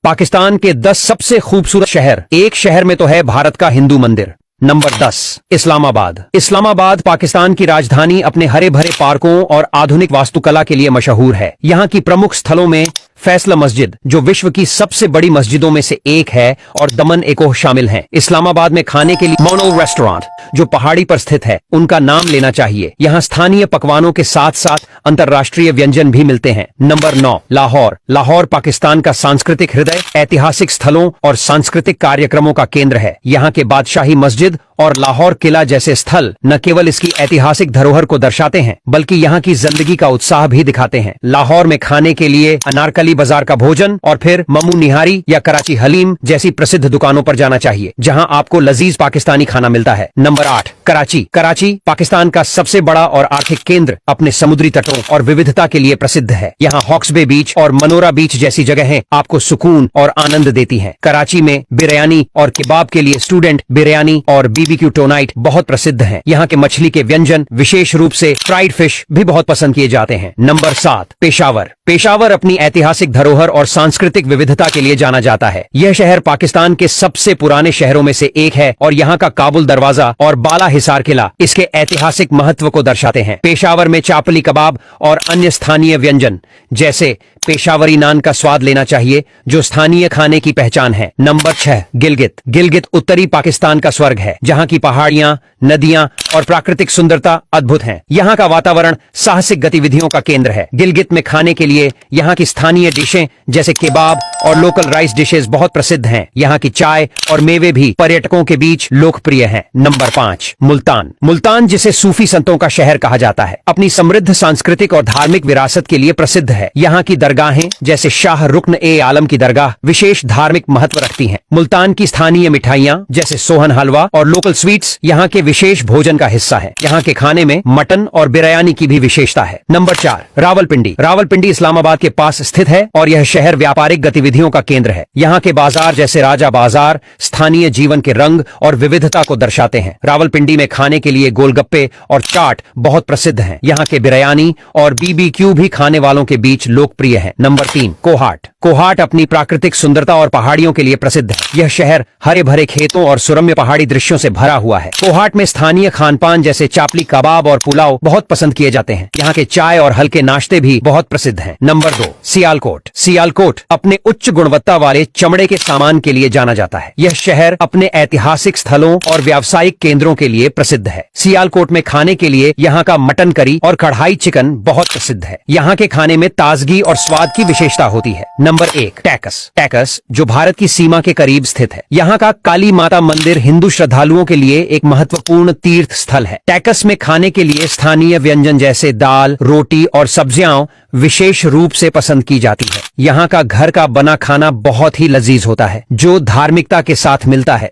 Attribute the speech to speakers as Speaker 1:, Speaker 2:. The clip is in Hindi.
Speaker 1: पाकिस्तान के 10 सबसे खूबसूरत शहर। एक शहर में तो है भारत का हिंदू मंदिर। नंबर 10 इस्लामाबाद। इस्लामाबाद पाकिस्तान की राजधानी अपने हरे भरे पार्कों और आधुनिक वास्तुकला के लिए मशहूर है। यहाँ की प्रमुख स्थलों में फैसला मस्जिद, जो विश्व की सबसे बड़ी मस्जिदों में से एक है, और दमन एकोह शामिल हैं। इस्लामाबाद में खाने के लिए मोनो रेस्टोरेंट, जो पहाड़ी पर स्थित है, उनका नाम लेना चाहिए। यहाँ स्थानीय पकवानों के साथ साथ अंतर्राष्ट्रीय व्यंजन भी मिलते हैं। नंबर 9 लाहौर। लाहौर पाकिस्तान का सांस्कृतिक हृदय, ऐतिहासिक स्थलों और सांस्कृतिक कार्यक्रमों का केंद्र है। यहाँ के बादशाही मस्जिद और लाहौर किला जैसे स्थल न केवल इसकी ऐतिहासिक धरोहर को दर्शाते हैं, बल्कि यहाँ की जिंदगी का उत्साह भी दिखाते हैं। लाहौर में खाने के लिए अनारकली बाजार का भोजन और फिर ममू निहारी या कराची हलीम जैसी प्रसिद्ध दुकानों पर जाना चाहिए, जहाँ आपको लजीज पाकिस्तानी खाना मिलता है। नंबर 8 कराची। कराची पाकिस्तान का सबसे बड़ा और आर्थिक केंद्र अपने समुद्री तटों और विविधता के लिए प्रसिद्ध है। यहाँ हॉक्स बे बीच और मनोरा बीच जैसी जगहें आपको सुकून और आनंद देती हैं। कराची में बिरयानी और किबाब के लिए स्टूडेंट बिरयानी और बीबीक्यू टोनाइट बहुत प्रसिद्ध हैं। यहाँ के मछली के व्यंजन, विशेष रूप से फ्राइड फिश, भी बहुत पसंद किए जाते हैं। नंबर 7 पेशावर। पेशावर अपनी ऐतिहासिक धरोहर और सांस्कृतिक विविधता के लिए जाना जाता है। यह शहर पाकिस्तान के सबसे पुराने शहरों में से एक है और यहाँ का काबुल दरवाजा और बाला हिसार किला इसके ऐतिहासिक महत्व को दर्शाते हैं। पेशावर में चापली कबाब और अन्य स्थानीय व्यंजन जैसे पेशावरी नान का स्वाद लेना चाहिए, जो स्थानीय खाने की पहचान है। नंबर 6 गिलगित। गिलगित उत्तरी पाकिस्तान का स्वर्ग है, जहाँ की पहाड़ियां, नदियां और प्राकृतिक सुंदरता अद्भुत हैं। यहाँ का वातावरण साहसिक गतिविधियों का केंद्र है। गिलगित में खाने के लिए यहाँ की स्थानीय डिशें जैसे केबाब और लोकल राइस डिशेस बहुत प्रसिद्ध हैं। यहाँ की चाय और मेवे भी पर्यटकों के बीच लोकप्रिय हैं। नंबर 5 मुल्तान। मुल्तान, जिसे सूफी संतों का शहर कहा जाता है, अपनी समृद्ध सांस्कृतिक और धार्मिक विरासत के लिए प्रसिद्ध है। यहाँ की दरगाहें जैसे शाह रुकन ए आलम की दरगाह विशेष धार्मिक महत्व रखती हैं। मुल्तान की स्थानीय मिठाइयाँ जैसे सोहन हलवा और लोकल स्वीट्स यहाँ के विशेष भोजन का हिस्सा है। यहाँ के खाने में मटन और बिरयानी की भी विशेषता है। नंबर 4 रावलपिंडी। रावलपिंडी इस्लामाबाद के पास स्थित है और यह शहर व्यापारिक गतिविधियों का केंद्र है। यहाँ के बाजार जैसे राजा बाजार स्थानीय जीवन के रंग और विविधता को दर्शाते हैं। रावलपिंडी में खाने के लिए गोलगप्पे और चाट बहुत प्रसिद्ध हैं। यहाँ के बिरयानी और बीबीक्यू भी खाने वालों के बीच लोकप्रिय है। नंबर 3 कोहाट। कोहाट अपनी प्राकृतिक सुंदरता और पहाड़ियों के लिए प्रसिद्ध है। यह शहर हरे भरे खेतों और सुरम्य पहाड़ी दृश्यों से भरा हुआ है। कोहाट में स्थानीय खानपान जैसे चापली कबाब और पुलाव बहुत पसंद किए जाते हैं। यहाँ के चाय और हल्के नाश्ते भी बहुत प्रसिद्ध हैं। नंबर 2 सियालकोट। सियालकोट अपने उच्च गुणवत्ता वाले चमड़े के सामान के लिए जाना जाता है। यह शहर अपने ऐतिहासिक स्थलों और व्यावसायिक केंद्रों के लिए प्रसिद्ध है। सियालकोट में खाने के लिए यहाँ का मटन करी और कढ़ाई चिकन बहुत प्रसिद्ध है। यहाँ के खाने में ताजगी और स्वाद की विशेषता होती है। Number 1 tax. टैकस, जो भारत की सीमा के करीब स्थित है। यहाँ का काली माता मंदिर हिंदू श्रद्धालुओं के लिए एक महत्वपूर्ण तीर्थ स्थल है। टैकस में खाने के लिए स्थानीय व्यंजन जैसे दाल, रोटी और सब्जियां विशेष रूप से पसंद की जाती है। यहाँ का घर का बना खाना बहुत ही लजीज होता है, जो धार्मिकता के साथ मिलता है।